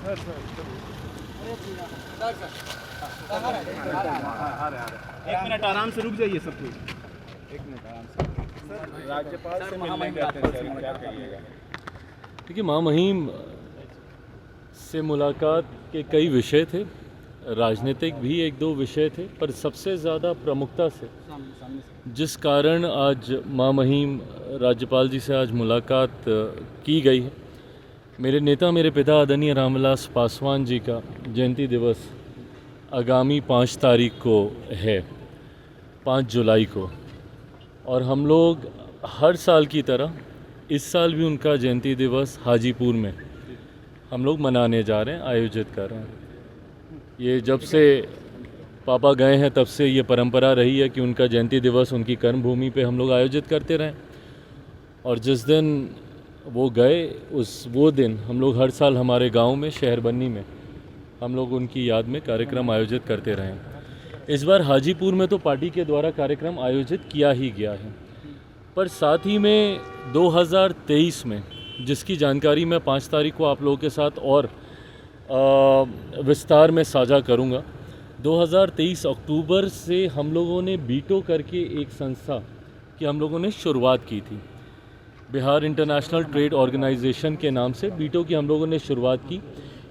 एक मिनट आराम से रुक जाइए सब कुछ। एक मिनट आराम से। राज्यपाल से मिलने गए थे सर, क्या कहिएगा? देखिए, महामहिम से मुलाकात के कई विषय थे, राजनीतिक भी एक दो विषय थे, पर सबसे ज़्यादा प्रमुखता से जिस कारण आज महामहिम राज्यपाल जी से आज मुलाकात की गई है, मेरे नेता मेरे पिता आदरणीय रामविलास पासवान जी का जयंती दिवस आगामी 5 तारीख को है, 5 जुलाई को, और हम लोग हर साल की तरह इस साल भी उनका जयंती दिवस हाजीपुर में हम लोग मनाने जा रहे हैं, आयोजित कर रहे हैं। ये जब से पापा गए हैं तब से ये परंपरा रही है कि उनका जयंती दिवस उनकी कर्मभूमि पे हम लोग आयोजित करते रहें, और जिस दिन वो गए वो दिन हम लोग हर साल हमारे गांव में शहर बन्नी में हम लोग उनकी याद में कार्यक्रम आयोजित करते रहें। इस बार हाजीपुर में तो पार्टी के द्वारा कार्यक्रम आयोजित किया ही गया है, पर साथ ही में 2023 में जिसकी जानकारी मैं 5 तारीख को आप लोगों के साथ और विस्तार में साझा करूंगा। 2023 अक्टूबर से हम लोगों ने बीटो करके एक संस्था की हम लोगों ने शुरुआत की थी, बिहार इंटरनेशनल ट्रेड ऑर्गेनाइजेशन के नाम से बीटो की हम लोगों ने शुरुआत की।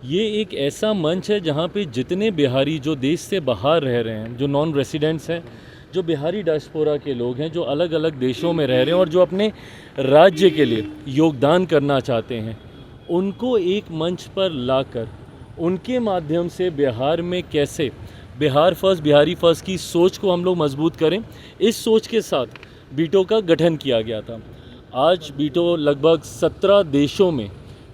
ये एक ऐसा मंच है जहाँ पे जितने बिहारी जो देश से बाहर रह रहे हैं, जो नॉन रेसिडेंट्स हैं, जो बिहारी डायस्पोरा के लोग हैं, जो अलग अलग देशों में रह रहे हैं और जो अपने राज्य के लिए योगदान करना चाहते हैं, उनको एक मंच पर लाकर उनके माध्यम से बिहार में कैसे बिहार फर्स्ट बिहारी फर्स्ट की सोच को हम लोग मजबूत करें, इस सोच के साथ बीटो का गठन किया गया था। आज बीटो लगभग 17 देशों में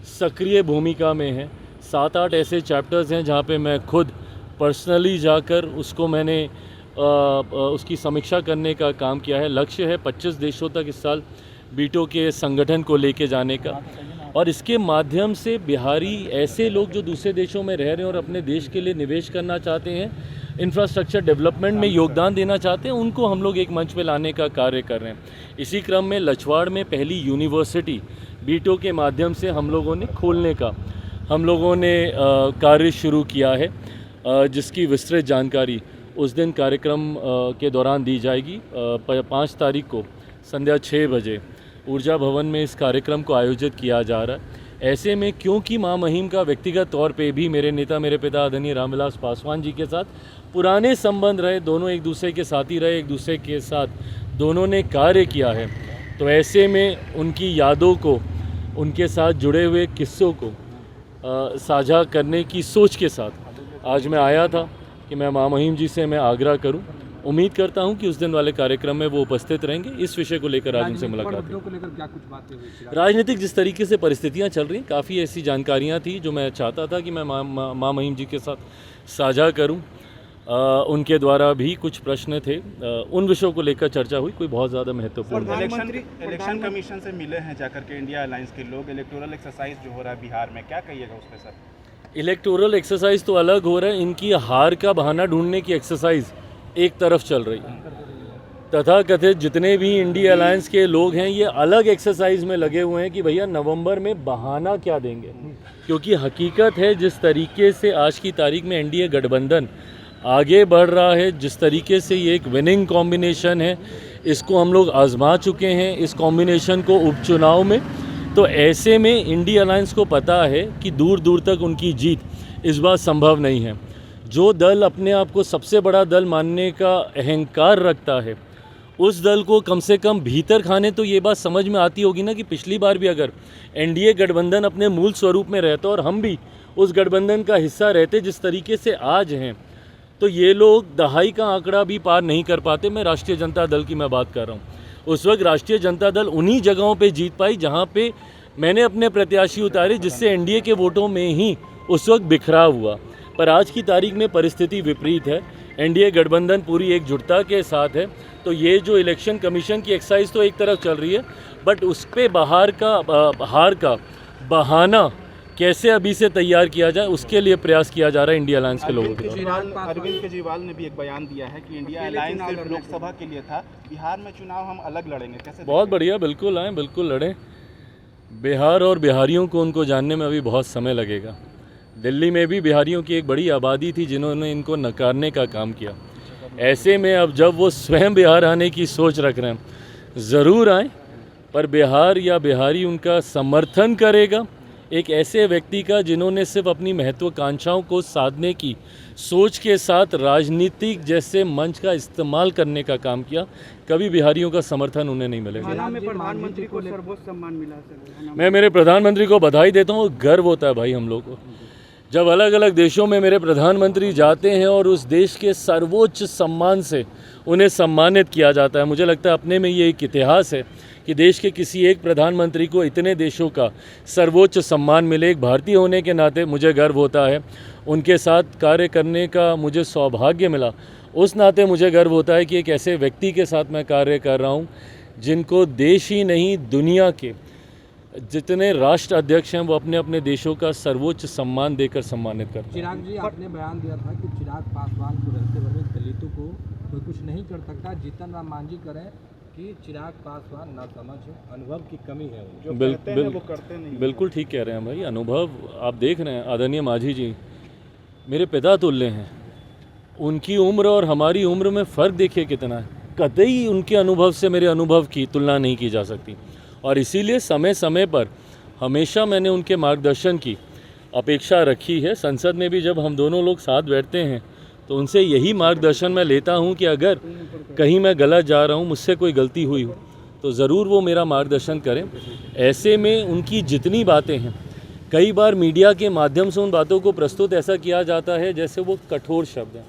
सक्रिय भूमिका में है। 7-8 ऐसे चैप्टर्स हैं जहाँ पे मैं खुद पर्सनली जाकर उसको मैंने उसकी समीक्षा करने का काम किया है। लक्ष्य है 25 देशों तक इस साल बीटो के संगठन को लेके जाने का, और इसके माध्यम से बिहारी ऐसे लोग जो दूसरे देशों में रह रहे हैं और अपने देश के लिए निवेश करना चाहते हैं, इंफ्रास्ट्रक्चर डेवलपमेंट में योगदान देना चाहते हैं, उनको हम लोग एक मंच पे लाने का कार्य कर रहे हैं। इसी क्रम में लछवाड़ में पहली यूनिवर्सिटी बीटो के माध्यम से हम लोगों ने खोलने का हम लोगों ने कार्य शुरू किया है, जिसकी विस्तृत जानकारी उस दिन कार्यक्रम के दौरान दी जाएगी। 5 तारीख को संध्या 6 बजे ऊर्जा भवन में इस कार्यक्रम को आयोजित किया जा रहा है। ऐसे में क्योंकि महामहिम का व्यक्तिगत तौर पे भी मेरे नेता मेरे पिता आदरणीय रामविलास पासवान जी के साथ पुराने संबंध रहे, दोनों एक दूसरे के साथी रहे, एक दूसरे के साथ दोनों ने कार्य किया है, तो ऐसे में उनकी यादों को, उनके साथ जुड़े हुए किस्सों को साझा करने की सोच के साथ आज मैं आया था कि मैं महामहिम जी से मैं आग्रह करूं। उम्मीद करता हूं कि उस दिन वाले कार्यक्रम में वो उपस्थित रहेंगे। इस विषय को लेकर आज उनसे मुलाकात हुई। राजनीतिक जिस तरीके से परिस्थितियां चल रही हैं, काफ़ी ऐसी जानकारियां थी जो मैं चाहता था कि मैं महामहिम जी के साथ साझा करूं। उनके द्वारा भी कुछ प्रश्न थे, उन विषयों को लेकर चर्चा हुई, कोई बहुत ज़्यादा महत्वपूर्ण। इलेक्शन कमीशन से मिले हैं जाकर के इंडिया अलायंस के लोग, इलेक्टोरल एक्सरसाइज जो हो रहा है बिहार में, क्या कहिएगा उस पर सर? इलेक्टोरल एक्सरसाइज तो अलग हो रहा है, इनकी हार का बहाना ढूंढने की एक्सरसाइज एक तरफ चल रही है। तथाकथित जितने भी इंडिया अलायंस के लोग हैं, ये अलग एक्सरसाइज में लगे हुए हैं कि भैया नवंबर में बहाना क्या देंगे, क्योंकि हकीकत है जिस तरीके से आज की तारीख में एनडीए गठबंधन आगे बढ़ रहा है, जिस तरीके से ये एक विनिंग कॉम्बिनेशन है, इसको हम लोग आजमा चुके हैं इस कॉम्बिनेशन को उपचुनाव में। तो ऐसे में इंडिया अलायंस को पता है कि दूर दूर तक उनकी जीत इस बार संभव नहीं है। जो दल अपने आप को सबसे बड़ा दल मानने का अहंकार रखता है, उस दल को कम से कम भीतर खाने तो ये बात समझ में आती होगी ना कि पिछली बार भी अगर एनडीए गठबंधन अपने मूल स्वरूप में रहता और हम भी उस गठबंधन का हिस्सा रहते जिस तरीके से आज हैं, तो ये लोग दहाई का आंकड़ा भी पार नहीं कर पाते। मैं राष्ट्रीय जनता दल की मैं बात कर रहा हूँ। उस वक्त राष्ट्रीय जनता दल उन्हीं जगहों पे जीत पाई जहाँ पे मैंने अपने प्रत्याशी उतारे, जिससे एनडीए के वोटों में ही उस वक्त बिखराव हुआ। पर आज की तारीख में परिस्थिति विपरीत है, एनडीए गठबंधन पूरी एकजुटता के साथ है। तो ये जो इलेक्शन कमीशन की एक्सरसाइज तो एक तरफ चल रही है, बट उस पर हार का बहाना कैसे अभी से तैयार किया जाए, उसके लिए प्रयास किया जा रहा है इंडिया अलायंस के लोगों के द्वारा। अरविंद केजरीवाल ने भी एक बयान दिया है कि इंडिया अलायंस सिर्फ लोकसभा के लिए था, बिहार में चुनाव हम अलग लड़ेंगे। कैसे? बहुत बढ़िया, बिल्कुल आएँ, बिल्कुल लड़ें। बिहार और बिहारियों को उनको जानने में अभी बहुत समय लगेगा। दिल्ली में भी बिहारियों की एक बड़ी आबादी थी जिन्होंने इनको नकारने का काम किया। ऐसे में अब जब वो स्वयं बिहार आने की सोच रख रहे हैं, ज़रूर आए, पर बिहार या बिहारी उनका समर्थन करेगा एक ऐसे व्यक्ति का जिन्होंने सिर्फ अपनी महत्वाकांक्षाओं को साधने की सोच के साथ राजनीतिक जैसे मंच का इस्तेमाल करने का काम किया। कभी बिहारियों का समर्थन उन्हें नहीं मिलेगा। हाल में प्रधानमंत्री को सर्वोच्च सम्मान मिला सर। मैं मेरे प्रधानमंत्री को बधाई देता हूँ, गर्व होता है भाई हम लोग को जब अलग अलग देशों में मेरे प्रधानमंत्री जाते हैं और उस देश के सर्वोच्च सम्मान से उन्हें सम्मानित किया जाता है। मुझे लगता है अपने में ये एक इतिहास है कि देश के किसी एक प्रधानमंत्री को इतने देशों का सर्वोच्च सम्मान मिले। एक भारतीय होने के नाते मुझे गर्व होता है, उनके साथ कार्य करने का मुझे सौभाग्य मिला, उस नाते मुझे गर्व होता है कि एक ऐसे व्यक्ति के साथ मैं कार्य कर रहा हूँ जिनको देश ही नहीं दुनिया के जितने राष्ट्र अध्यक्ष हैं वो अपने अपने देशों का सर्वोच्च सम्मान देकर सम्मानित करते हैं। चिराग जी, आपने बयान दिया था कि चिराग पासवान को रहते हुए दलितों को कोई कुछ नहीं कर सकता। जीतन राम मांझी करें कि चिराग पासवान नासमझ है, अनुभव की कमी है उनकी। जो कहते हैं वो करते नहीं। बिल्कुल ठीक कह रहे हैं भाई। अनुभव आप देख रहे हैं, आदरणीय मांझी जी मेरे पिता तुल्य हैं, उनकी उम्र और हमारी उम्र में फ़र्क देखिए कितना है। कतई उनके अनुभव से मेरे अनुभव की तुलना नहीं की जा सकती और इसीलिए समय समय पर हमेशा मैंने उनके मार्गदर्शन की अपेक्षा रखी है। संसद में भी जब हम दोनों लोग साथ बैठते हैं तो उनसे यही मार्गदर्शन मैं लेता हूं कि अगर कहीं मैं गलत जा रहा हूं, मुझसे कोई गलती हुई हो तो ज़रूर वो मेरा मार्गदर्शन करें। ऐसे में उनकी जितनी बातें हैं, कई बार मीडिया के माध्यम से उन बातों को प्रस्तुत ऐसा किया जाता है जैसे वो कठोर शब्द हैं।